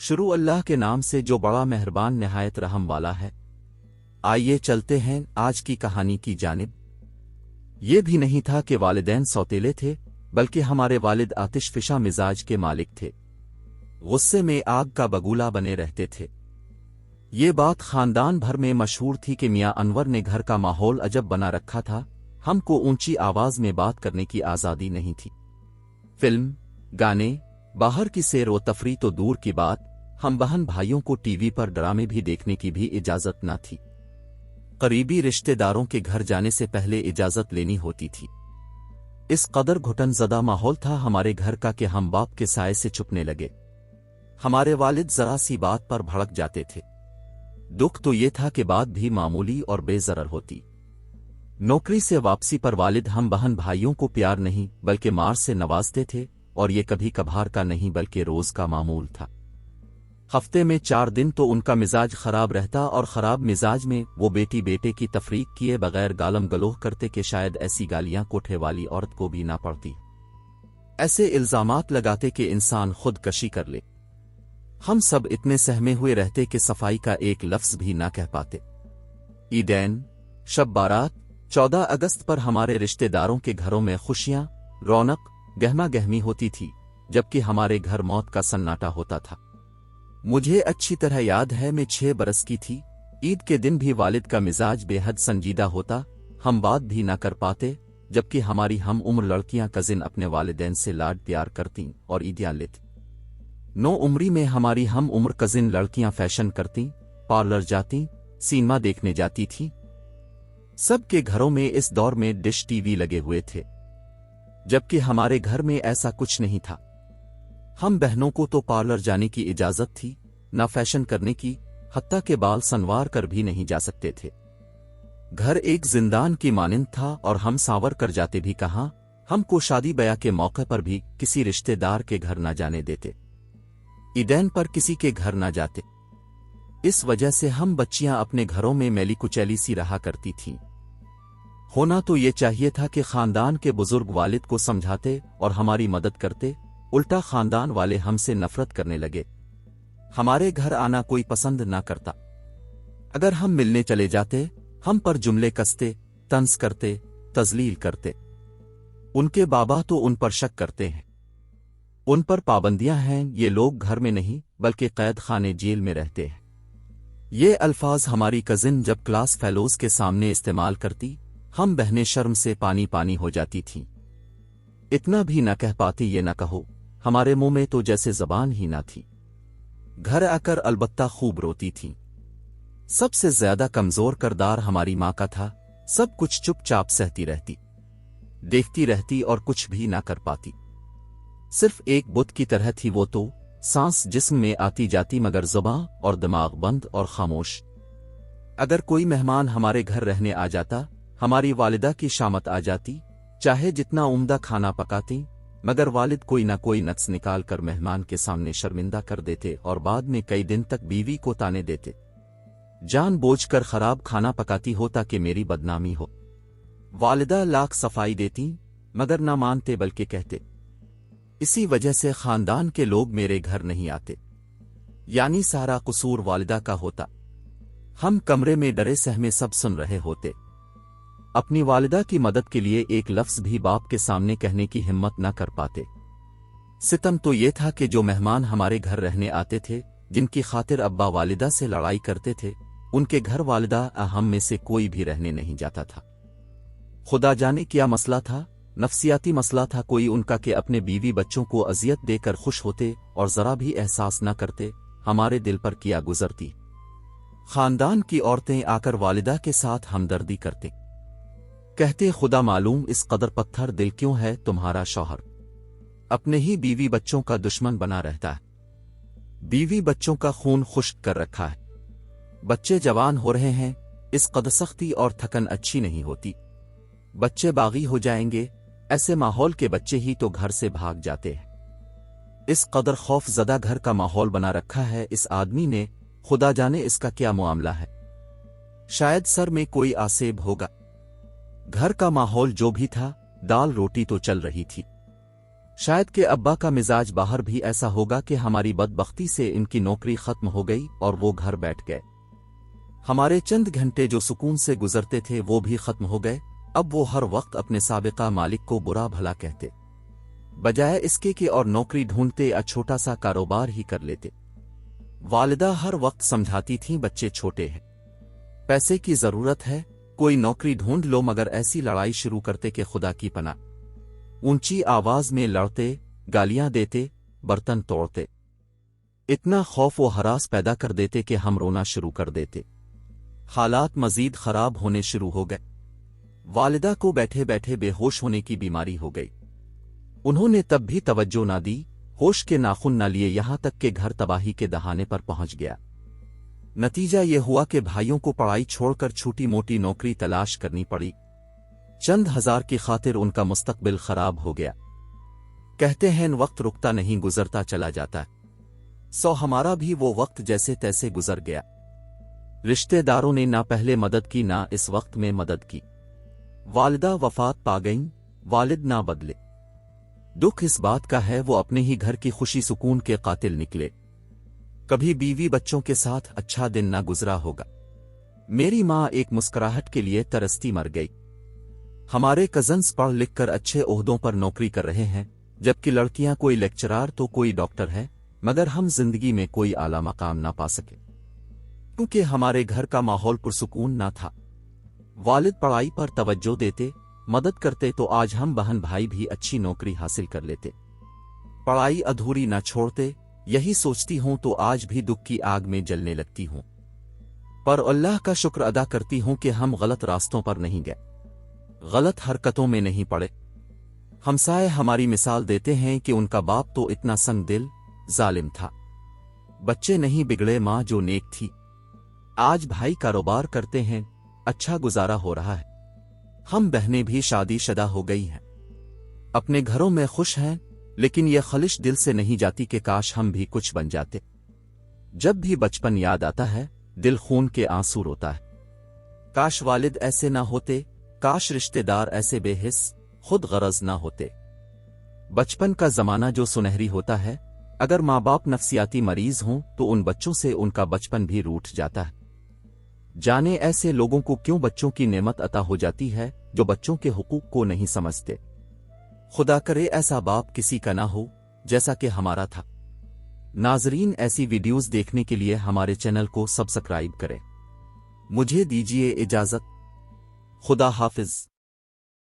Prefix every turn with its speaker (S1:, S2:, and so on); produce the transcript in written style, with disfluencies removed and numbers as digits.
S1: शुरू अल्लाह के नाम से जो बड़ा मेहरबान निहायत रहम वाला है। आइए चलते हैं आज की कहानी की जानिब। ये भी नहीं था कि वालिदैन सौतेले थे, बल्कि हमारे वालिद आतिशफिशा मिजाज के मालिक थे। गुस्से में आग का बगूला बने रहते थे। ये बात खानदान भर में मशहूर थी कि मियां अनवर ने घर का माहौल अजब बना रखा था। हमको ऊंची आवाज में बात करने की आज़ादी नहीं थी। फिल्म, गाने, बाहर की सैर व तफरी तो दूर की बात, हम बहन भाइयों को टीवी पर ड्रामे भी देखने की भी इजाजत न थी। करीबी रिश्तेदारों के घर जाने से पहले इजाजत लेनी होती थी। इस कदर घुटनज़दा माहौल था हमारे घर का कि हम बाप के साए से छुपने लगे। हमारे वालिद जरा सी बात पर भड़क जाते थे। दुख तो ये था कि बात भी मामूली और बेजरर होती। नौकरी से वापसी पर वालिद हम बहन भाइयों को प्यार नहीं बल्कि मार से नवाजते थे, और ये कभी कभार का नहीं बल्कि रोज का मामूल था। हफ्ते में 4 दिन तो उनका मिजाज खराब रहता, और खराब मिजाज में वो बेटी बेटे की तफरीक किए बगैर गालम गलोह करते कि शायद ऐसी गालियां कोठे वाली औरत को भी ना पड़ती। ऐसे इल्जामात लगाते कि इंसान खुदकशी कर ले। हम सब इतने सहमे हुए रहते कि सफाई का एक लफ्ज भी ना कह पाते। ईदैन, शब बारात, 14 अगस्त पर हमारे रिश्तेदारों के घरों में खुशियां, रौनक, गहमा गहमी होती थी, जबकि हमारे घर मौत का सन्नाटा होता था। मुझे अच्छी तरह याद है, मैं 6 बरस की थी। ईद के दिन भी वालिद का मिजाज बेहद संजीदा होता। हम बात भी ना कर पाते, जबकि हमारी हम उम्र लड़कियां कजिन अपने वालिदैन से लाड प्यार करतीं और ईदियां लेती। 9 उम्री में हमारी हम उम्र कजिन लड़कियां फैशन करतीं, पार्लर जातीं, सिनेमा देखने जाती थीं। सबके घरों में इस दौर में डिश टीवी लगे हुए थे, जबकि हमारे घर में ऐसा कुछ नहीं था। हम बहनों को तो पार्लर जाने की इजाजत थी, ना फैशन करने की, हत्ता के बाल संवार कर भी नहीं जा सकते थे। घर एक जिंदान की मानिंद था, और हम सांवर कर जाते भी कहां। हमको शादी ब्याह के मौके पर भी किसी रिश्तेदार के घर ना जाने देते। ईदैन पर किसी के घर ना जाते। इस वजह से हम बच्चियां अपने घरों में मैली कुचैली सी रहा करती थीं। होना तो ये चाहिए था कि खानदान के बुजुर्ग वालिद को समझाते और हमारी मदद करते, उल्टा खानदान वाले हमसे नफरत करने लगे। हमारे घर आना कोई पसंद ना करता। अगर हम मिलने चले जाते, हम पर जुमले कसते, तंज करते, तजलील करते। उनके बाबा तो उन पर शक करते हैं। उन पर पाबंदियां हैं, ये लोग घर में नहीं बल्कि कैद खाने जेल में रहते हैं। ये अल्फाज हमारी कजिन जब क्लास फेलोज के सामने इस्तेमाल करती, हम बहनें शर्म से पानी पानी हो जाती थीं। इतना भी न कह पाती ये न कहो, हमारे मुंह में तो जैसे जबान ही ना थी। घर आकर अलबत्ता खूब रोती थीं। सबसे ज्यादा कमजोर करदार हमारी माँ का था। सब कुछ चुपचाप सहती रहती, देखती रहती और कुछ भी ना कर पाती। सिर्फ एक बुत की तरह थी वो तो, सांस जिस्म में आती जाती मगर जुबां और दिमाग बंद और खामोश। अगर कोई मेहमान हमारे घर रहने आ जाता, हमारी वालिदा की शामत आ जाती, चाहे जितना उम्दा खाना पकाती, मगर वालिद कोई ना कोई नक्स निकाल कर मेहमान के सामने शर्मिंदा कर देते और बाद में कई दिन तक बीवी को ताने देते। जानबूझकर खराब खाना पकाती हो ताकि मेरी बदनामी हो। वालिदा लाख सफाई देती, मगर ना मानते बल्कि कहते। इसी वजह से खानदान के लोग मेरे घर नहीं आते, यानी सारा कसूर वालिदा का होता। हम कमरे में डरे सहमे सब सुन रहे होते। अपनी वालिदा की मदद के लिए एक लफ्ज भी बाप के सामने कहने की हिम्मत न कर पाते। सितम तो ये था कि जो मेहमान हमारे घर रहने आते थे, जिनकी खातिर अब्बा वालिदा से लड़ाई करते थे, उनके घर वालिदा हम में से कोई भी रहने नहीं जाता था। खुदा जाने क्या मसला था, नफ्सियाती मसला था कोई उनका कि अपने बीवी बच्चों को अजियत देकर खुश होते और जरा भी एहसास न करते हमारे दिल पर क्या गुजरती। खानदान की औरतें आकर वालिदा के साथ हमदर्दी करते, कहते खुदा मालूम इस कदर पत्थर दिल क्यों है तुम्हारा शौहर, अपने ही बीवी बच्चों का दुश्मन बना रहता है। बीवी बच्चों का खून खुश्क कर रखा है, बच्चे जवान हो रहे हैं, इस कदर सख्ती और थकन अच्छी नहीं होती। बच्चे बागी हो जाएंगे, ऐसे माहौल के बच्चे ही तो घर से भाग जाते हैं। इस कदर खौफजदा घर का माहौल बना रखा है इस आदमी ने, खुदा जाने इसका क्या मामला है। शायद सर में कोई आसेब होगा। घर का माहौल जो भी था, दाल रोटी तो चल रही थी। शायद के अब्बा का मिजाज बाहर भी ऐसा होगा कि हमारी बदबख्ती से इनकी नौकरी खत्म हो गई और वो घर बैठ गए। हमारे चंद घंटे जो सुकून से गुजरते थे वो भी खत्म हो गए। अब वो हर वक्त अपने साबिका मालिक को बुरा भला कहते, बजाय इसके कि और नौकरी ढूंढते या छोटा सा कारोबार ही कर लेते। वालिदा हर वक्त समझाती थीं, बच्चे छोटे हैं, पैसे की जरूरत है, कोई नौकरी ढूंढ लो, मगर ऐसी लड़ाई शुरू करते कि खुदा की पनाह। ऊंची आवाज में लड़ते, गालियां देते, बर्तन तोड़ते, इतना खौफ व हरास पैदा कर देते कि हम रोना शुरू कर देते। हालात मजीद खराब होने शुरू हो गए। वालिदा को बैठे बैठे बेहोश होने की बीमारी हो गई। उन्होंने तब भी तवज्जो ना दी, होश के नाखून न लिए, यहां तक कि घर तबाही के दहाने पर पहुंच गया। नतीजा ये हुआ कि भाइयों को पढ़ाई छोड़कर छोटी मोटी नौकरी तलाश करनी पड़ी। चंद हजार की खातिर उनका मुस्तकबिल खराब हो गया। कहते हैं वक्त रुकता नहीं, गुजरता चला जाता है। सो हमारा भी वो वक्त जैसे तैसे गुजर गया। रिश्तेदारों ने ना पहले मदद की ना इस वक्त में मदद की। वालिदा वफात पा गईं, वालिद ना बदले। दुख इस बात का है वो अपने ही घर की खुशी सुकून के कातिल निकले। कभी बीवी बच्चों के साथ अच्छा दिन ना गुजरा होगा। मेरी माँ एक मुस्कुराहट के लिए तरसती मर गई। हमारे कजन्स पढ़ लिख कर अच्छे ओहदों पर नौकरी कर रहे हैं, जबकि लड़कियां कोई लेक्चरार तो कोई डॉक्टर है, मगर हम जिंदगी में कोई आला मकाम ना पा सके क्योंकि हमारे घर का माहौल पुरसुकून ना था। वालिद पढ़ाई पर तवज्जो देते, मदद करते तो आज हम बहन भाई भी अच्छी नौकरी हासिल कर लेते। पढ़ाई अधूरी ना छोड़ते, यही सोचती हूं तो आज भी दुख की आग में जलने लगती हूं। पर अल्लाह का शुक्र अदा करती हूं कि हम गलत रास्तों पर नहीं गए, गलत हरकतों में नहीं पड़े। हमसाए हमारी मिसाल देते हैं कि उनका बाप तो इतना संग दिल जालिम था, बच्चे नहीं बिगड़े, मां जो नेक थी। आज भाई कारोबार करते हैं, अच्छा गुजारा हो रहा है। हम बहनें भी शादीशुदा हो गई हैं, अपने घरों में खुश हैं, लेकिन यह ख्वाहिश दिल से नहीं जाती कि काश हम भी कुछ बन जाते। जब भी बचपन याद आता है, दिल खून के आंसू रोता है। काश वालिद ऐसे ना होते, काश रिश्तेदार ऐसे बेहिस खुद गरज ना होते। बचपन का जमाना जो सुनहरी होता है, अगर माँ बाप नफ्सियाती मरीज हों तो उन बच्चों से उनका बचपन भी रूठ जाता है। जाने ऐसे लोगों को क्यों बच्चों की नेमत अता हो जाती है जो बच्चों के हुकूक को नहीं समझते। खुदा करे ऐसा बाप किसी का ना हो जैसा कि हमारा था। नाजरीन, ऐसी वीडियोस देखने के लिए हमारे चैनल को सब्सक्राइब करें। मुझे दीजिए इजाजत। खुदा हाफिज।